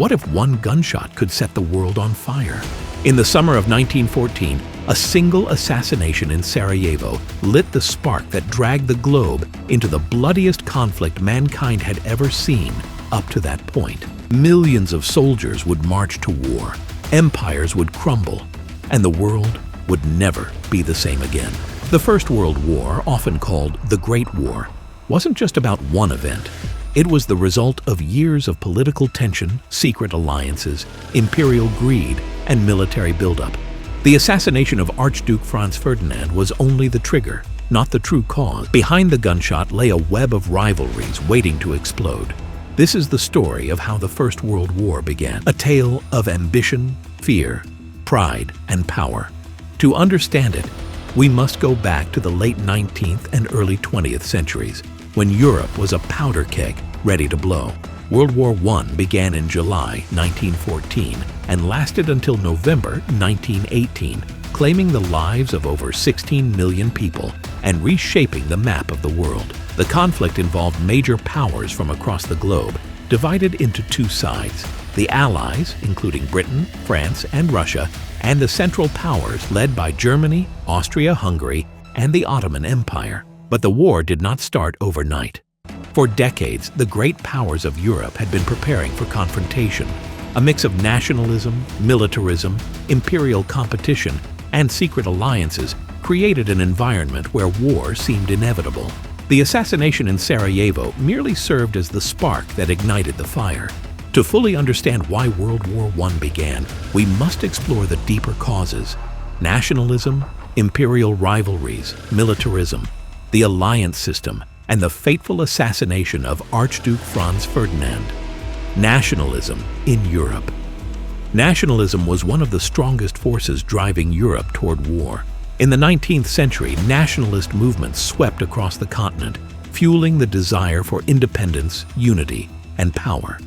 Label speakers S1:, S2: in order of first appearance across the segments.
S1: What if one gunshot could set the world on fire? In the summer of 1914, a single assassination in Sarajevo lit the spark that dragged the globe into the bloodiest conflict mankind had ever seen up to that point. Millions of soldiers would march to war, empires would crumble, and the world would never be the same again. The First World War, often called the Great War, wasn't just about one event. It was the result of years of political tension, secret alliances, imperial greed, and military buildup. The assassination of Archduke Franz Ferdinand was only the trigger, not the true cause. Behind the gunshot lay a web of rivalries waiting to explode. This is the story of how the First World War began, a tale of ambition, fear, pride, and power. To understand it, we must go back to the late 19th and early 20th centuries, when Europe was a powder keg ready to blow. World War I began in July 1914 and lasted until November 1918, claiming the lives of over 16 million people and reshaping the map of the world. The conflict involved major powers from across the globe, divided into two sides: the Allies, including Britain, France, and Russia, and the Central Powers led by Germany, Austria-Hungary, and the Ottoman Empire. But the war did not start overnight. For decades, the great powers of Europe had been preparing for confrontation. A mix of nationalism, militarism, imperial competition, and secret alliances created an environment where war seemed inevitable. The assassination in Sarajevo merely served as the spark that ignited the fire. To fully understand why World War I began, we must explore the deeper causes: nationalism, imperial rivalries, militarism, the alliance system, and the fateful assassination of Archduke Franz Ferdinand. Nationalism in Europe. Nationalism was one of the strongest forces driving Europe toward war. In the 19th century, nationalist movements swept across the continent, fueling the desire for independence, unity, and power.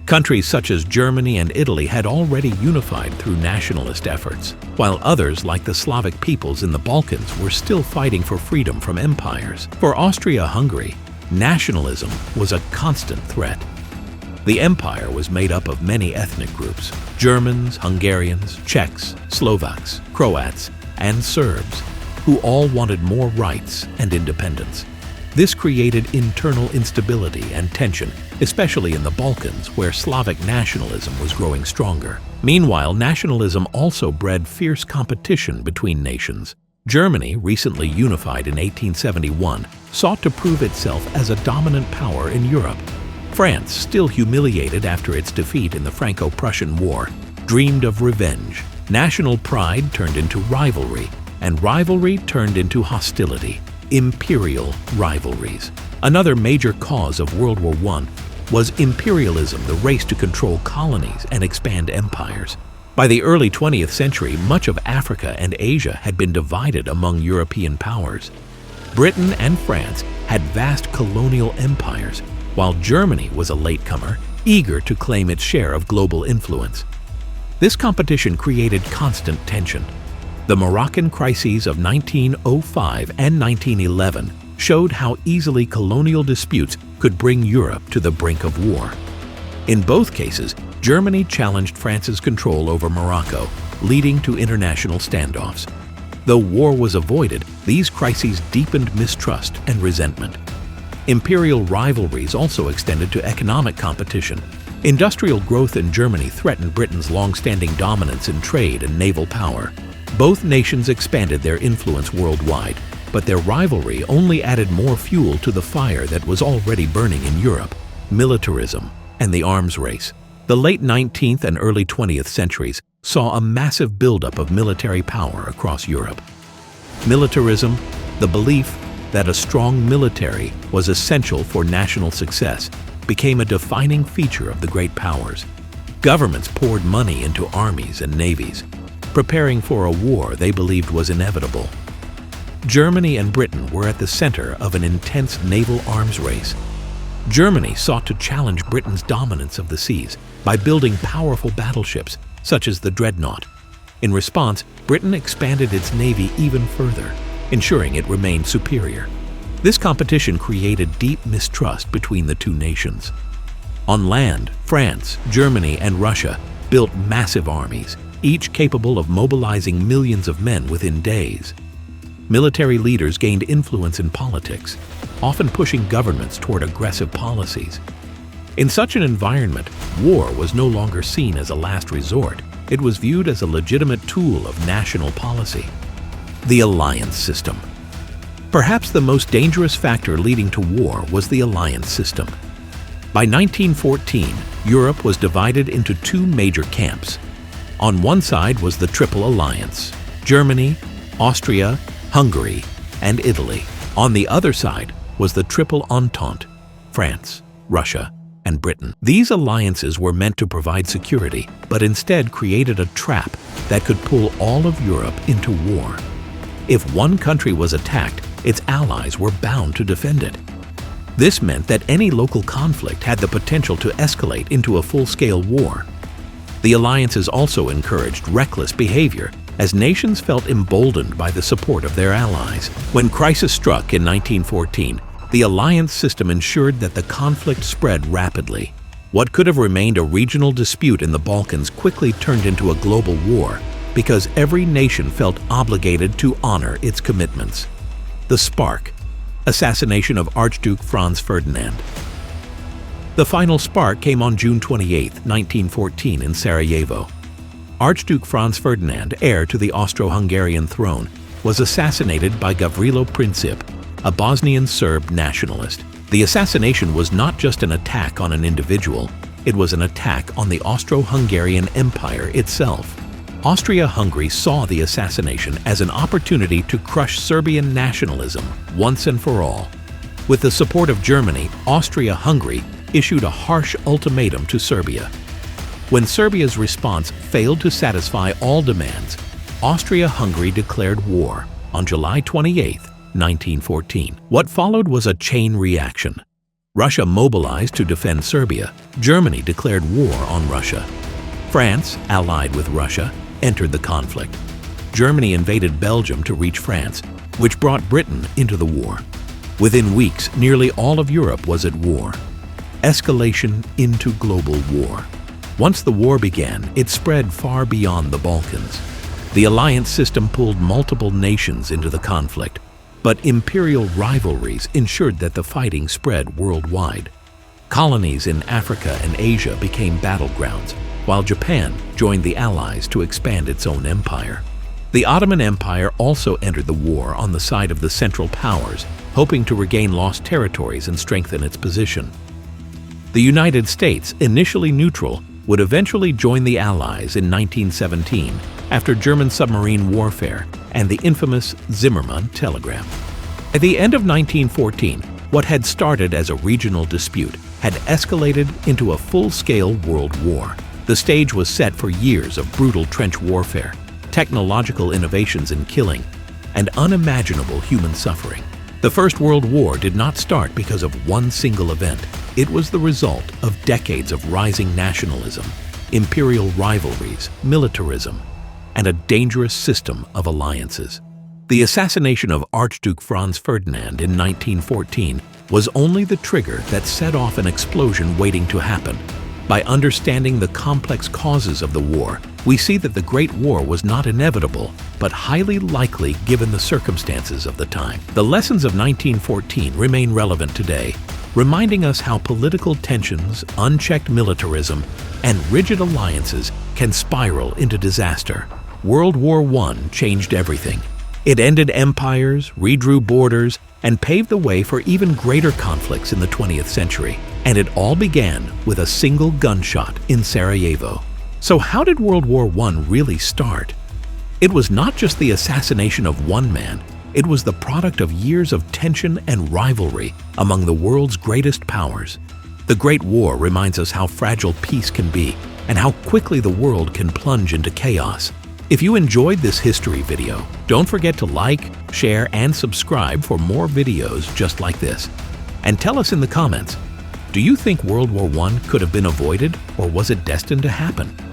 S1: Countries such as Germany and Italy had already unified through nationalist efforts, while others, like the Slavic peoples in the Balkans, were still fighting for freedom from empires. For Austria-Hungary, nationalism was a constant threat. The empire was made up of many ethnic groups: Germans, Hungarians, Czechs, Slovaks, Croats, and Serbs, who all wanted more rights and independence. This created internal instability and tension, especially in the Balkans, where Slavic nationalism was growing stronger. Meanwhile, nationalism also bred fierce competition between nations. Germany, recently unified in 1871, sought to prove itself as a dominant power in Europe. France, still humiliated after its defeat in the Franco-Prussian War, dreamed of revenge. National pride turned into rivalry, and rivalry turned into hostility. Imperial rivalries. Another major cause of World War I was imperialism, the race to control colonies and expand empires. By the early 20th century, much of Africa and Asia had been divided among European powers. Britain and France had vast colonial empires, while Germany was a latecomer, eager to claim its share of global influence. This competition created constant tension. The Moroccan crises of 1905 and 1911 showed how easily colonial disputes could bring Europe to the brink of war. In both cases, Germany challenged France's control over Morocco, leading to international standoffs. Though war was avoided, these crises deepened mistrust and resentment. Imperial rivalries also extended to economic competition. Industrial growth in Germany threatened Britain's long-standing dominance in trade and naval power. Both nations expanded their influence worldwide, but their rivalry only added more fuel to the fire that was already burning in Europe: militarism and the arms race. The late 19th and early 20th centuries saw a massive buildup of military power across Europe. Militarism, the belief that a strong military was essential for national success, became a defining feature of the great powers. Governments poured money into armies and navies, preparing for a war they believed was inevitable. Germany and Britain were at the center of an intense naval arms race. Germany sought to challenge Britain's dominance of the seas by building powerful battleships such as the Dreadnought. In response, Britain expanded its navy even further, ensuring it remained superior. This competition created deep mistrust between the two nations. On land, France, Germany, and Russia built massive armies, each capable of mobilizing millions of men within days. Military leaders gained influence in politics, often pushing governments toward aggressive policies. In such an environment, war was no longer seen as a last resort. It was viewed as a legitimate tool of national policy. The alliance system. Perhaps the most dangerous factor leading to war was the alliance system. By 1914, Europe was divided into two major camps. On one side was the Triple Alliance: Germany, Austria, Hungary, and Italy. On the other side was the Triple Entente: France, Russia, and Britain. These alliances were meant to provide security, but instead created a trap that could pull all of Europe into war. If one country was attacked, its allies were bound to defend it. This meant that any local conflict had the potential to escalate into a full-scale war. The alliances also encouraged reckless behavior, as nations felt emboldened by the support of their allies. When crisis struck in 1914, the alliance system ensured that the conflict spread rapidly. What could have remained a regional dispute in the Balkans quickly turned into a global war because every nation felt obligated to honor its commitments. The spark: assassination of Archduke Franz Ferdinand. The final spark came on June 28, 1914 in Sarajevo. Archduke Franz Ferdinand, heir to the Austro-Hungarian throne, was assassinated by Gavrilo Princip, a Bosnian Serb nationalist. The assassination was not just an attack on an individual, it was an attack on the Austro-Hungarian Empire itself. Austria-Hungary saw the assassination as an opportunity to crush Serbian nationalism once and for all. With the support of Germany, Austria-Hungary issued a harsh ultimatum to Serbia. When Serbia's response failed to satisfy all demands, Austria-Hungary declared war on July 28, 1914. What followed was a chain reaction. Russia mobilized to defend Serbia. Germany declared war on Russia. France, allied with Russia, entered the conflict. Germany invaded Belgium to reach France, which brought Britain into the war. Within weeks, nearly all of Europe was at war. Escalation into global war. Once the war began, it spread far beyond the Balkans. The alliance system pulled multiple nations into the conflict, but imperial rivalries ensured that the fighting spread worldwide. Colonies in Africa and Asia became battlegrounds, while Japan joined the Allies to expand its own empire. The Ottoman Empire also entered the war on the side of the Central Powers, hoping to regain lost territories and strengthen its position. The United States, initially neutral, would eventually join the Allies in 1917 after German submarine warfare and the infamous Zimmermann telegram. At the end of 1914, what had started as a regional dispute had escalated into a full-scale world war. The stage was set for years of brutal trench warfare, technological innovations in killing, and unimaginable human suffering. The First World War did not start because of one single event. It was the result of decades of rising nationalism, imperial rivalries, militarism, and a dangerous system of alliances. The assassination of Archduke Franz Ferdinand in 1914 was only the trigger that set off an explosion waiting to happen. By understanding the complex causes of the war, we see that the Great War was not inevitable, but highly likely given the circumstances of the time. The lessons of 1914 remain relevant today, reminding us how political tensions, unchecked militarism, and rigid alliances can spiral into disaster. World War I changed everything. It ended empires, redrew borders, and paved the way for even greater conflicts in the 20th century. And it all began with a single gunshot in Sarajevo. So how did World War I really start? It was not just the assassination of one man, it was the product of years of tension and rivalry among the world's greatest powers. The Great War reminds us how fragile peace can be and how quickly the world can plunge into chaos. If you enjoyed this history video, don't forget to like, share, and subscribe for more videos just like this. And tell us in the comments, do you think World War I could have been avoided, or was it destined to happen?